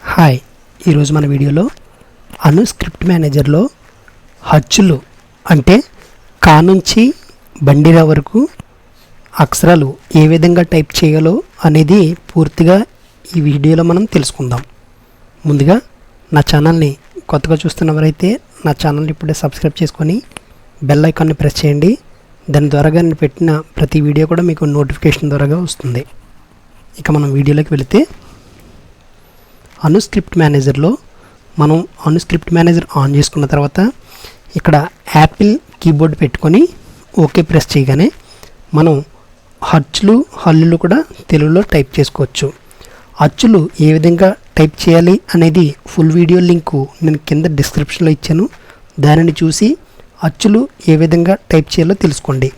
Hi, ఈరోజు మన వీడియోలో అను స్క్రిప్ట్ మేనేజర్లో హచ్చులు అంటే కా నుంచి బండిరా వరకు అక్షరాలు ఏ విధంగా టైప్ చేయాలో అనేది పూర్తిగా ఈ వీడియోలో మనం తెలుసుకుందాం. ముందుగా నా ఛానల్ని కొత్తగా చూస్తున్నవారైతే నా ఛానల్ని ఇప్పుడే సబ్స్క్రైబ్ చేసుకొని బెల్ ఐకాన్ని ప్రెస్ చేయండి. దాని ద్వారా నేను పెట్టిన ప్రతి వీడియో కూడా మీకు నోటిఫికేషన్ ద్వారా వస్తుంది. ఇక మనం వీడియోలోకి వెళితే అను స్క్రిప్ట్ మేనేజర్లో మనం అను స్క్రిప్ట్ మేనేజర్ ఆన్ చేసుకున్న తర్వాత ఇక్కడ యాపిల్ కీబోర్డ్ పెట్టుకొని ఓకే ప్రెస్ చేయగానే మనం హచ్చులు హల్లులు కూడా తెలుగులో టైప్ చేసుకోవచ్చు. అచ్చులు ఏ విధంగా టైప్ చేయాలి అనేది ఫుల్ వీడియో లింకు నేను కింద డిస్క్రిప్షన్లో ఇచ్చాను. దానిని చూసి అచ్చులు ఏ విధంగా టైప్ చేయాలో తెలుసుకోండి.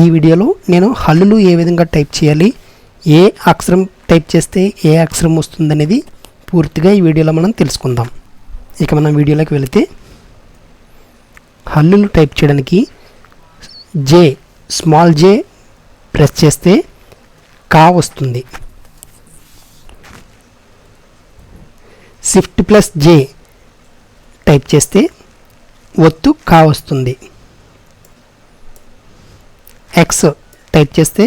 ఈ వీడియోలో నేను హల్లులు ఏ విధంగా టైప్ చేయాలి, ఏ అక్షరం టైప్ చేస్తే ఏ అక్షరం వస్తుందనేది పూర్తిగా ఈ వీడియోలో మనం తెలుసుకుందాం. ఇక మనం వీడియోలోకి వెళితే హల్లులు టైప్ చేయడానికి స్మాల్ జే ప్రెస్ చేస్తే కా వస్తుంది. షిఫ్ట్ ప్లస్ జే టైప్ చేస్తే ఒత్తు కా వస్తుంది. ఎక్స్ టైప్ చేస్తే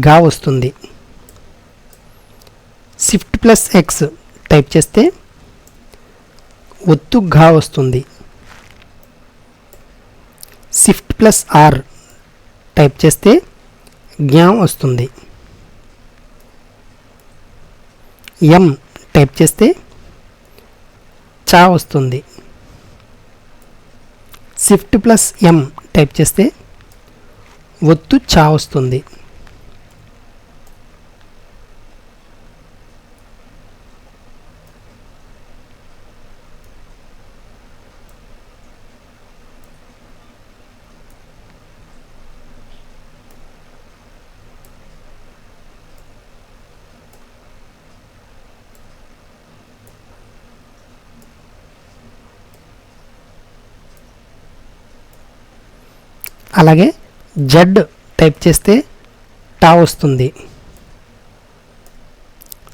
గా వస్తుంది. షిఫ్ట్ ప్లస్ ఎక్స్ టైప్ చేస్తే ఒత్తు ఘా వస్తుంది. షిఫ్ట్ ప్లస్ ఆర్ టైప్ చేస్తే జ్ఞా వస్తుంది. ఎం టైప్ చేస్తే చా వస్తుంది. షిఫ్ట్ ప్లస్ ఎం టైప్ చేస్తే ఒత్తు చా వస్తుంది. అలాగే జెడ్ టైప్ చేస్తే టా వస్తుంది.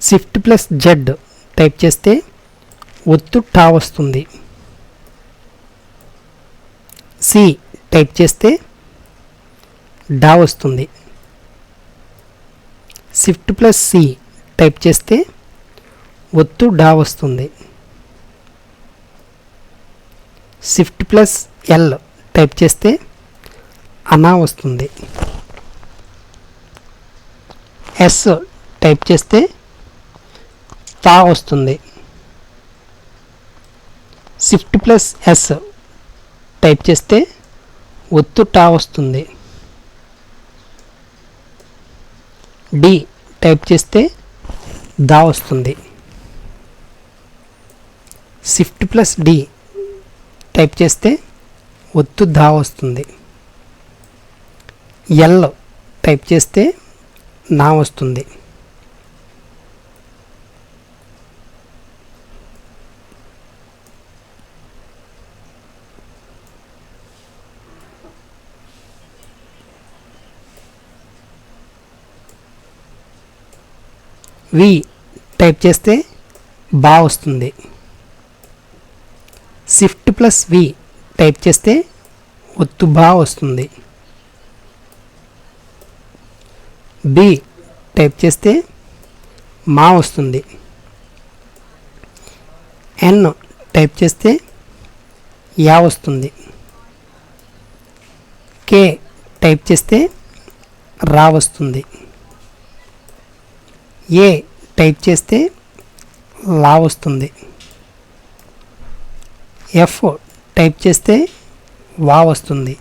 షిఫ్ట్ ప్లస్ జెడ్ టైప్ చేస్తే ఒత్తు టా వస్తుంది. సి టైప్ చేస్తే డా వస్తుంది. షిఫ్ట్ ప్లస్ సి టైప్ చేస్తే ఒత్తు డా వస్తుంది. షిఫ్ట్ ప్లస్ ఎల్ టైప్ చేస్తే అనా వస్తుంది. ఎస్ టైప్ చేస్తే తా వస్తుంది. షిఫ్ట్ ప్లస్ ఎస్ టైప్ చేస్తే ఒత్తు టా వస్తుంది. డి టైప్ చేస్తే దా వస్తుంది. షిఫ్ట్ ప్లస్ డి టైప్ చేస్తే ఒత్తు దా వస్తుంది. ఎల్ టైప్ చేస్తే నా వస్తుంది. వి టైప్ చేస్తే బా వస్తుంది. షిఫ్ట్ ప్లస్ వి టైప్ చేస్తే ఒత్తు బా వస్తుంది. బి టైప్ చేస్తే మా వస్తుంది. ఎన్ టైప్ చేస్తే యా వస్తుంది. కే టైప్ చేస్తే రా వస్తుంది. ఏ టైప్ చేస్తే లా వస్తుంది. ఎఫ్ టైప్ చేస్తే వా వస్తుంది.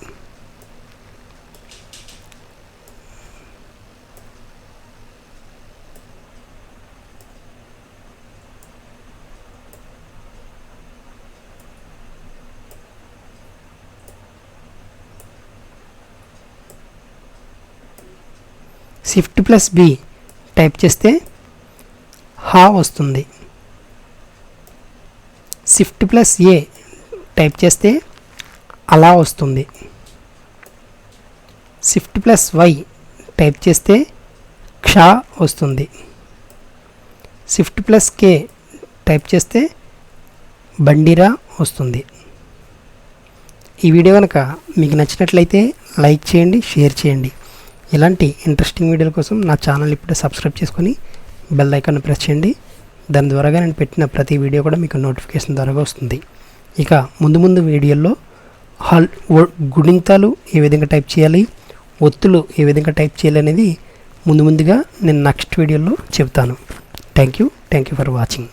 షిఫ్ట్ ప్లస్ బి టైప్ చేస్తే హా వస్తుంది. షిఫ్ట్ ప్లస్ ఏ టైప్ చేస్తే అలా వస్తుంది. షిఫ్ట్ ప్లస్ వై టైప్ చేస్తే క్ష వస్తుంది. షిఫ్ట్ ప్లస్ కే టైప్ చేస్తే బండిరా వస్తుంది. ఈ వీడియో కనుక మీకు నచ్చినట్లయితే లైక్ చేయండి, షేర్ చేయండి. ఇలాంటి ఇంట్రెస్టింగ్ వీడియోల కోసం నా ఛానల్ ఇప్పుడే సబ్స్క్రైబ్ చేసుకొని బెల్ ఐకాన్ ప్రెస్ చేయండి. దాని ద్వారా నేను పెట్టిన ప్రతి వీడియో కూడా మీకు నోటిఫికేషన్ ద్వారా వస్తుంది. ఇక ముందు వీడియోల్లో గుణింతాలు ఏ విధంగా టైప్ చేయాలి, ఒత్తులు ఏ విధంగా టైప్ చేయాలి అనేది ముందుగా నేను నెక్స్ట్ వీడియోలో చెప్తాను. Thank you for watching.